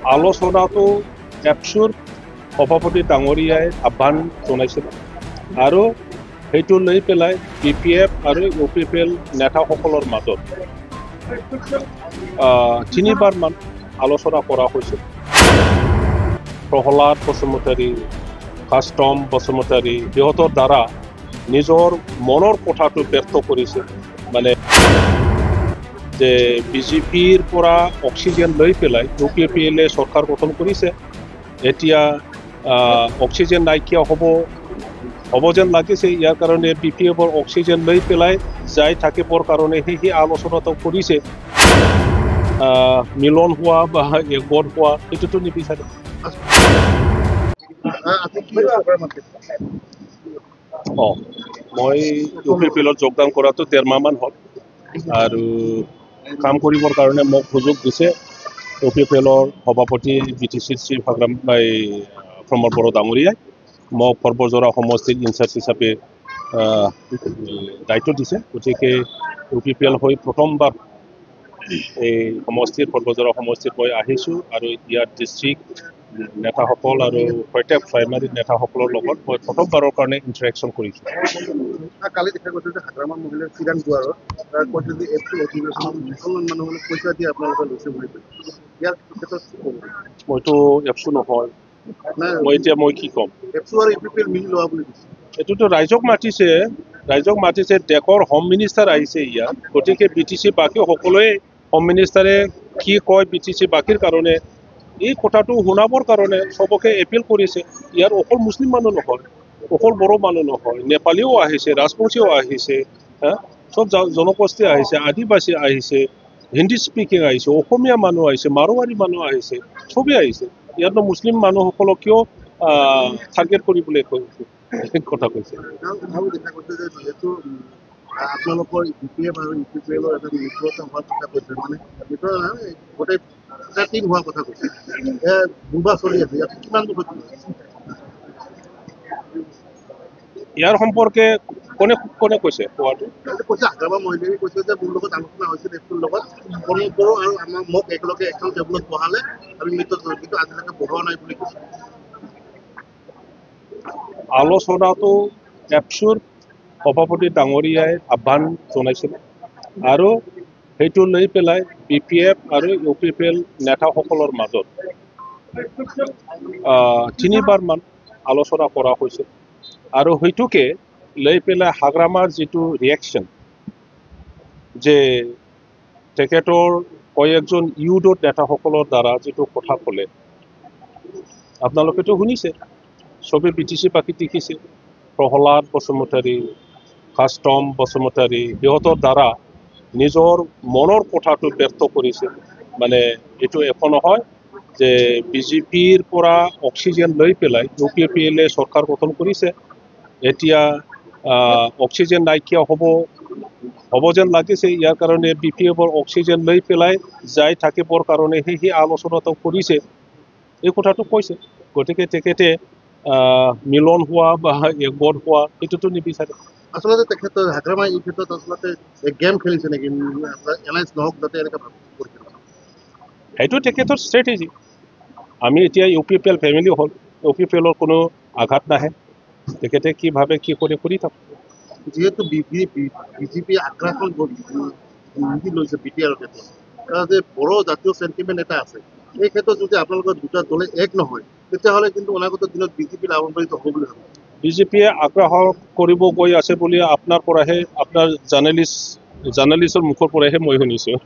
আলোচনাটো এপছুৰ সভাপতি ডাঙৰীয়াই আহ্বান জনাইছিল আৰু সেইটো লৈ পেলাই BPF আৰু UPPL নেতাসকলৰ মাজত তিনিবাৰমান আলোচনা কৰা হৈছিল। প্ৰহ্লাদ বসুমতাৰী, কাষ্টম বসুমতাৰী সিহঁতৰ দ্বাৰা নিজৰ মনৰ কথাটো ব্যক্ত কৰিছে, মানে যে বিজেপিৰ পৰা অক্সিজেন লৈ পেলাই UPPL চৰকাৰ গঠন কৰিছে। এতিয়া অক্সিজেন নাইকিয়া হ'ব যেন লাগিছে। ইয়াৰ কাৰণে BPFৰ অক্সিজেন লৈ পেলাই যাই থাকিবৰ কাৰণে সেই আলোচনাটো কৰিছে। মিলন হোৱা বা একগোট হোৱা এইটোতো নিবিচাৰে। মই UPPLত যোগদান কৰাটো ১.৫ মাহমান হ'ল আৰু কাম কৰিবৰ কাৰণে মোক সুযোগ দিছে UPPLৰ সভাপতি BTC শ্ৰী প্ৰমোদ বড়ো ডাঙৰীয়াই মোক সৰ্বজোৰা সমষ্টিৰ ইনচাৰ্জ হিচাপে দায়িত্ব দিছে। গতিকে UPPL হৈ প্ৰথমবাৰ এই সমষ্টিৰ সৰ্বজোৰা সমষ্টিত মই আহিছোঁ আৰু ইয়াৰ ডিষ্ট্ৰিক্ট নেতাসকল আৰু প্ৰত্যেক প্ৰাইমাৰী নেতাসকলৰ লগত মই প্ৰথমবাৰৰ কাৰণে ইণ্টাৰেকশ্যন কৰিছোঁ। কালি দেখা গৈছে যে হাগ্ৰামা মহিলাৰ চিৰাং দুৱাৰত কৈছে যে এপটো অধিৱেশনত মুছলমান মানুহৰ পইচা দিয়ে আপোনালোকে লৈছে বুলি কৈছে। ইয়াৰ ক্ষেত্ৰত মইতো এপছো নহয়, মই কি ক'ম? এপছো আৰু UPPL মিলি লোৱা বুলি কৈছে। এইটোতো ৰাইজক মাতিছে, দেশৰ হোম মিনিষ্টাৰ আহিছে ইয়াত। গতিকে BTC বাকী সকলোৱে হোম মিনিষ্টাৰে কি কয় BTC বাকীৰ কাৰণে এই কথাটো শুনাবৰ কাৰণে চবকে এপিল কৰিছে। ইয়াৰ অকল মুছলিম মানুহ নহয়, অকল বড়ো মানুহ নহয়, নেপালীও আহিছে, ৰাজবংশীও আহিছে, চব জনগোষ্ঠী আহিছে, আদিবাসী আহিছে, হিন্দী স্পিকিং আহিছে, অসমীয়া মানুহ আহিছে, মাৰোৱাৰী মানুহ আহিছে, চবেই আহিছে। ইয়াত মুছলিম মানুহসকলক কিয় টাৰ্গেট কৰিবলৈ কথা কৈছে। যিহেতু আপোনালোকৰ BPF আৰু UPPLৰ এটা মিত্ৰতা হোৱাৰ কথা কৈছে, মানে গোটেই এটা টিম হোৱাৰ কথা কৈছে। দুবাৰ চলি আছে, ইয়াত কিমান দূৰ ইয়াৰ সম্পৰ্কে কোনে কৈছে কোৱাটো? কৈছে হাগ্ৰামা মহিলাই কৈছে যে মোৰ লগত আলোচনা হৈছিল এপটোৰ লগত, প্ৰমোদ বড়ো আৰু মোক একেলগে এখন টেবুলত বহালে আমি মিত্ৰতা, কিন্তু আজিলৈকে বহোৱা নাই বুলি কৈছে। আলোচনাটো এপছুৰ সভাপতি ডাঙৰীয়াই আহ্বান জনাইছিল আৰু সেইটো লৈ পেলাই BPF আৰু UPPL নেতাসকলৰ মাজত তিনিবাৰমান আলোচনা কৰা হৈছিল আৰু সেইটোকে লৈ পেলাই হাগ্ৰামাৰ যিটো ৰিয়েকশ্যন, যে তেখেতৰ কয়েকজন ইউথৰ নেতাসকলৰ দ্বাৰা যিটো কথা ক'লে আপোনালোকেতো শুনিছে, চবে BTC বাকী দেখিছে। প্ৰহ্লাদ বসুমতাৰী, কাষ্টম বসুমতাৰী সিহঁতৰ দ্বাৰা নিজৰ মনৰ কথাটো ব্যক্ত কৰিছে। মানে এইটো একো নহয় যে বিজেপিৰ পৰা অক্সিজেন লৈ পেলাই UPPL চৰকাৰ গঠন কৰিছে। এতিয়া অক্সিজেন নাইকিয়া হ'ব যেন লাগিছে। ইয়াৰ কাৰণে BPFৰ অক্সিজেন লৈ পেলাই যাই থাকিবৰ কাৰণে সেই আলোচনাটো কৰিছে, এই কথাটো কৈছে। গতিকে তেখেতে মিলন হোৱা বা একগোট হোৱা এইটোতো নিবিচাৰে। আচলতে তেখেতৰ হাগ্ৰামা এই ক্ষেত্ৰত আচলতে গেম খেলিছে নেকি, এলায়েন্স নহওক যাতে এনেকৈ কৰিছে? সেইটো তেখেতৰ ষ্ট্ৰেটেজি। আমি এতিয়া UPPL ফেমিলি হ'ল, UPPLৰ কোনো আঘাত নাহে, তেখেতে কি ভাবে কি কৰি থাকক। যিহেতু বিজেপি আগ্ৰাসন লৈছে BTR ক্ষেত্ৰত, যে বড়ো জাতীয় চেণ্টিমেণ্ট এটা আছে, এই ক্ষেত্ৰত যদি আপোনালোকৰ দুটা দলে এক নহয় তেতিয়াহ'লে কিন্তু অনাগত দিনত BJP লাভান্বিত হ'ব বুলি ভাবে। BJPয়ে আগ্ৰাসন কৰিব গৈ আছে বুলি আপোনাৰ জাৰ্নেলিষ্টৰ মুখৰ পৰাহে মই শুনিছোঁ।